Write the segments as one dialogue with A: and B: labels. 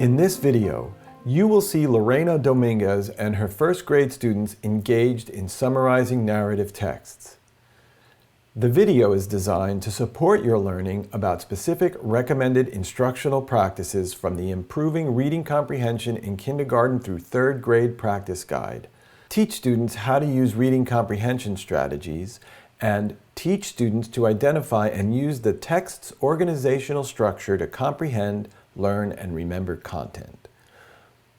A: In this video, you will see Lorena Dominguez and her first grade students engaged in summarizing narrative texts. The video is designed to support your learning about specific recommended instructional practices from the Improving Reading Comprehension in Kindergarten through 3rd Grade Practice Guide. Teach students how to use reading comprehension strategies and teach students to identify and use the text's organizational structure to comprehend, learn, and remember content.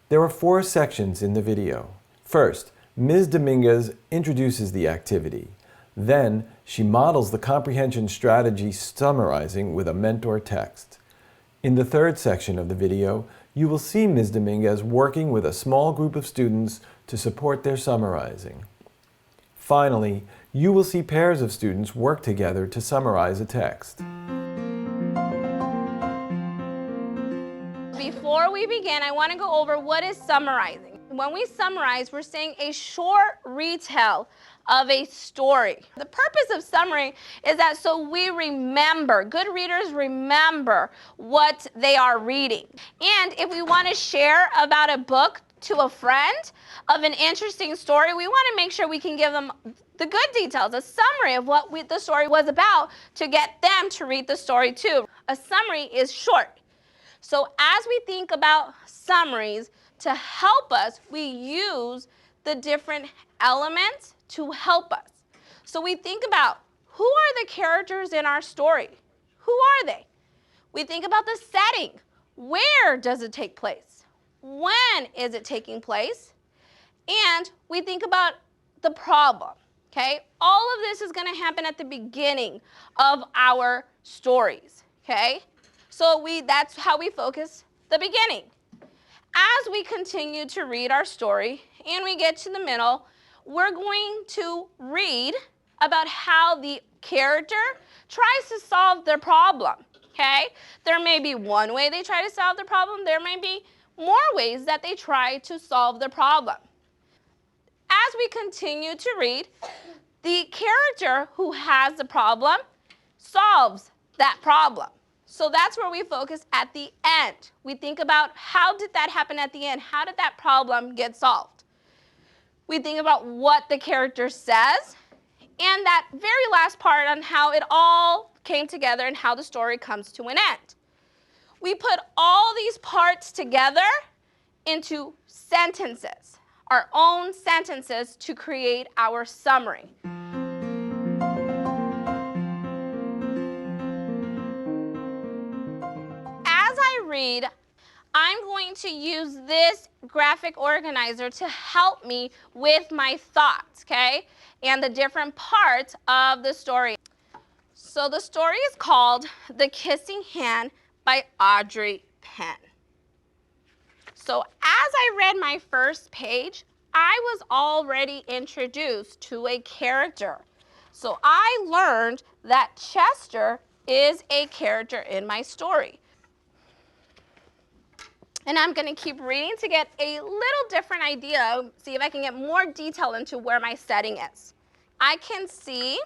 A: There are 4 sections in the video. First, Ms. Dominguez introduces the activity. Then, she models the comprehension strategy summarizing with a mentor text. In the 3rd section of the video, you will see Ms. Dominguez working with a small group of students to support their summarizing. Finally, you will see pairs of students work together to summarize a text.
B: Before we begin, I want to go over what is summarizing. When we summarize, we're saying a short retell of a story. The purpose of summary is that so we remember, good readers remember what they are reading. And if we want to share about a book to a friend of an interesting story, we want to make sure we can give them the good details, a summary of what the story was about to get them to read the story too. A summary is short. So as we think about summaries to help us, we use the different elements to help us. So we think about who are the characters in our story? Who are they? We think about the setting. Where does it take place? When is it taking place? And we think about the problem, okay? All of this is going to happen at the beginning of our stories, okay? So that's how we focus the beginning. As we continue to read our story and we get to the middle, we're going to read about how the character tries to solve their problem, okay? There may be one way they try to solve the problem. There may be more ways that they try to solve the problem. As we continue to read, the character who has the problem solves that problem. So that's where we focus at the end. We think about how did that happen at the end? How did that problem get solved? We think about what the character says and that very last part on how it all came together and how the story comes to an end. We put all these parts together into sentences, our own sentences to create our summary. Read, I'm going to use this graphic organizer to help me with my thoughts, okay? And the different parts of the story. So the story is called The Kissing Hand by Audrey Penn. So as I read my first page, I was already introduced to a character. So I learned that Chester is a character in my story. And I'm going to keep reading to get a little different idea, see if I can get more detail into where my setting is. I can see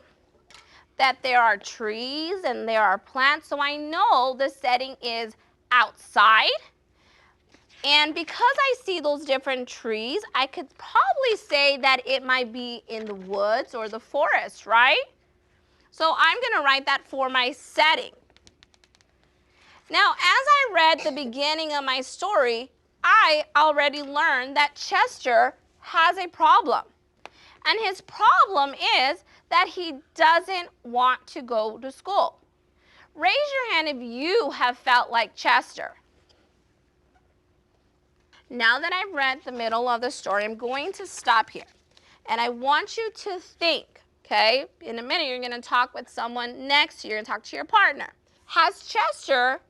B: that there are trees and there are plants, so I know the setting is outside. And because I see those different trees, I could probably say that it might be in the woods or the forest, right? So I'm going to write that for my setting. Now, as I read the beginning of my story, I already learned that Chester has a problem. And his problem is that he doesn't want to go to school. Raise your hand if you have felt like Chester. Now that I've read the middle of the story, I'm going to stop here. And I want you to think, okay? In a minute, you're going to talk with someone next to you and talk to your partner. Has Chester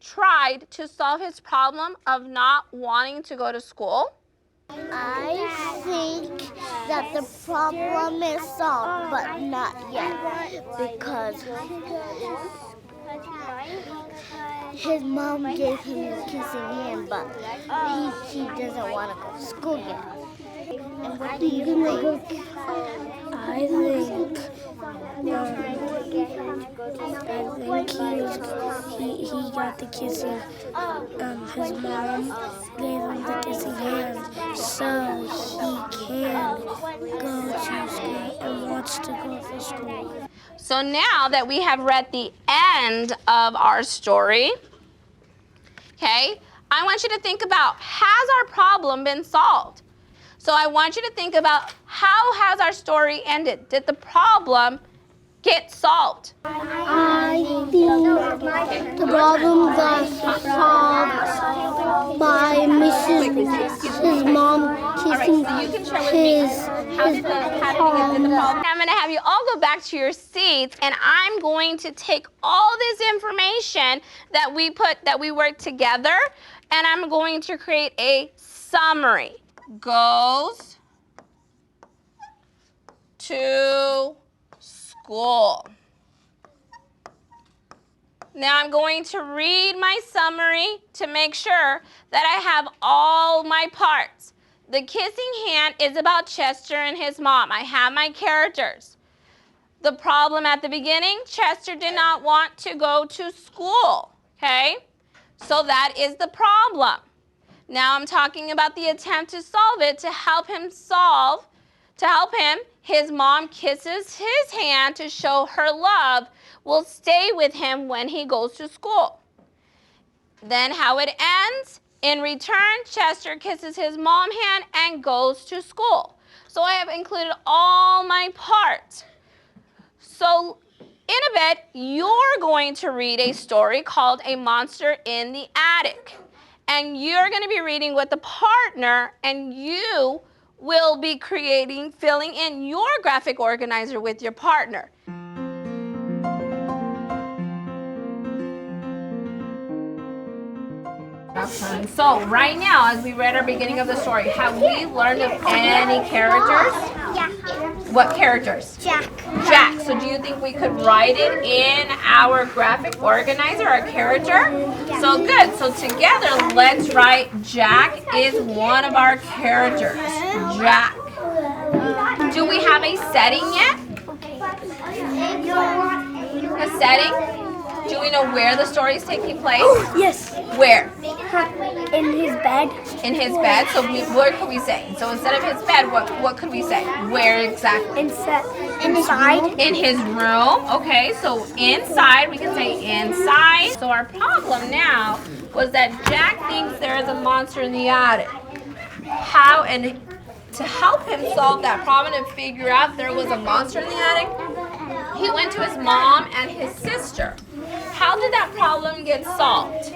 B: tried to solve his problem of not wanting to go to school?
C: I think that the problem is solved, but not yet, because his mom gave him the kissing hand, but he doesn't want to go to school yet. And what do you think?
D: I think he got the kissing, his mom gave him the kissing hand so he can go to school and wants to go to school.
B: So now that we have read the end of our story, okay, I want you to think about, has our problem been solved? So I want you to think about, how has our story ended? Did the problem get solved?
C: I think the problem got solved by his mom kissing his
B: I'm going to have you all go back to your seats, and I'm going to take all this information that we worked together, and I'm going to create a summary. Goes to school. Now I'm going to read my summary to make sure that I have all my parts. The kissing hand is about Chester and his mom. I have my characters. The problem at the beginning, Chester did not want to go to school, okay? So that is the problem. Now I'm talking about the attempt to solve it. To help him, his mom kisses his hand to show her love will stay with him when he goes to school. Then how it ends, in return, Chester kisses his mom's hand and goes to school. So I have included all my parts. So in a bit, you're going to read a story called A Monster in the Attic. And you're going to be reading with a partner, and you will be filling in your graphic organizer with your partner. So right now, as we read our beginning of the story, have we learned of any characters?
C: Yeah.
B: What characters?
C: Jack.
B: Jack. So do you think we could write it in our graphic organizer, our character?
C: Yeah.
B: So good. So together, let's write Jack is one of our characters. Jack. Do we have a setting yet? A setting? Do we know where the story is taking place?
D: Yes.
B: Where?
D: In his bed.
B: In his bed. So where could we say? So instead of his bed, what could we say? Where exactly?
D: Inside.
B: In his room. Okay, so inside, we can say inside. So our problem now was that Jack thinks there is a monster in the attic. How, and to help him solve that problem and figure out there was a monster in the attic, he went to his mom and his sister. How did that problem get solved?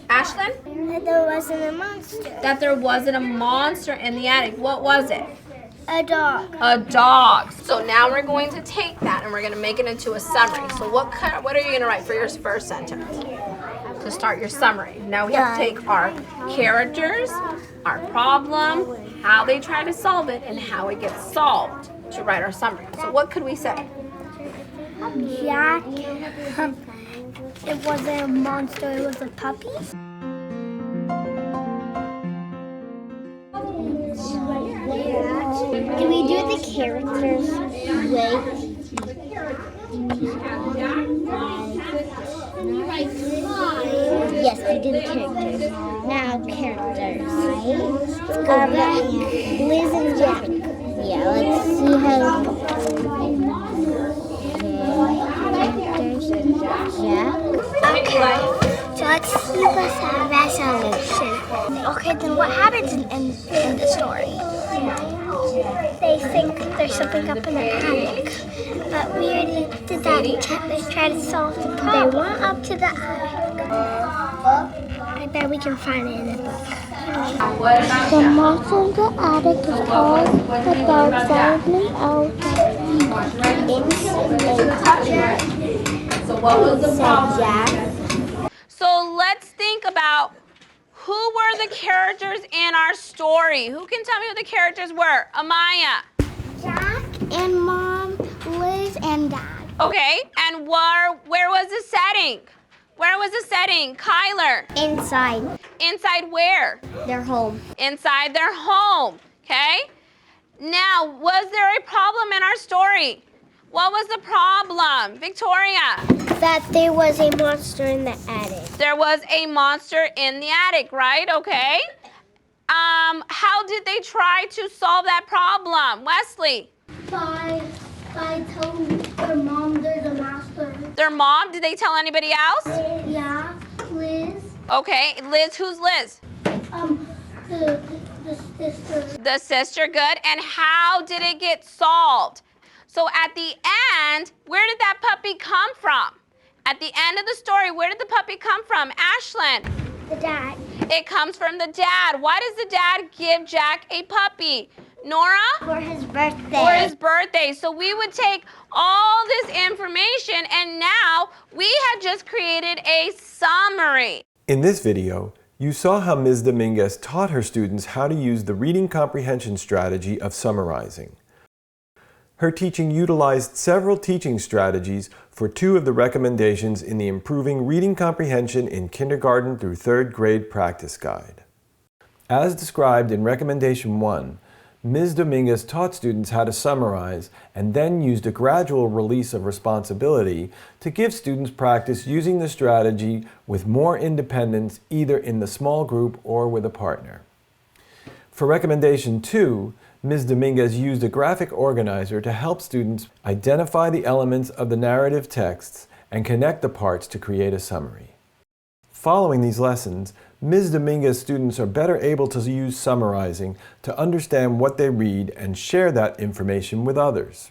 B: Ashlyn?
C: That there wasn't a monster.
B: That there wasn't a monster in the attic. What was it?
C: A dog.
B: A dog. So now we're going to take that and we're going to make it into a summary. So what are you going to write for your first sentence to start your summary? Now we have to take our characters, our problem, how they try to solve it, and how it gets solved to write our summary. So what could we say?
C: Jack. It wasn't a monster, it was a puppy. Do we do the characters Yes, we do the characters. Now characters. Liz and Jack. Yeah, let's see how. Jack. Okay. So let's see the resolution. Okay, then what happens in the story? They think there's something up in the attic, but we already did that. They try to solve the problem. They went up to the attic. I bet we can find it in the book.
E: The monster in the attic is called the dog Solomon out.
B: So what was the problem? So let's think about who were the characters in our story. Who can tell me who the characters were? Amaya.
C: Jack and Mom, Liz and Dad.
B: Okay, and where was the setting? Where was the setting? Kyler.
C: Inside.
B: Inside where?
C: Their home.
B: Inside their home, okay? Now, was there a problem in our story? What was the problem? Victoria?
C: That there was a monster in the attic.
B: There was a monster in the attic, right? Okay. How did they try to solve that problem? Wesley?
C: By telling their mom there's a monster.
B: Their mom? Did they tell anybody else?
C: Yeah, Liz.
B: Okay, Liz, who's Liz?
C: The sister.
B: The sister, good. And how did it get solved? So at the end, where did that puppy come from? At the end of the story, where did the puppy come from? Ashlyn?
C: The dad.
B: It comes from the dad. Why does the dad give Jack a puppy? Nora?
C: For his birthday.
B: For his birthday. So we would take all this information and now we have just created a summary.
A: In this video, you saw how Ms. Dominguez taught her students how to use the reading comprehension strategy of summarizing. Her teaching utilized several teaching strategies for 2 of the recommendations in the Improving Reading Comprehension in Kindergarten through 3rd Grade Practice Guide. As described in Recommendation 1, Ms. Dominguez taught students how to summarize and then used a gradual release of responsibility to give students practice using the strategy with more independence either in the small group or with a partner. For Recommendation 2, Ms. Dominguez used a graphic organizer to help students identify the elements of the narrative texts and connect the parts to create a summary. Following these lessons, Ms. Dominguez students are better able to use summarizing to understand what they read and share that information with others.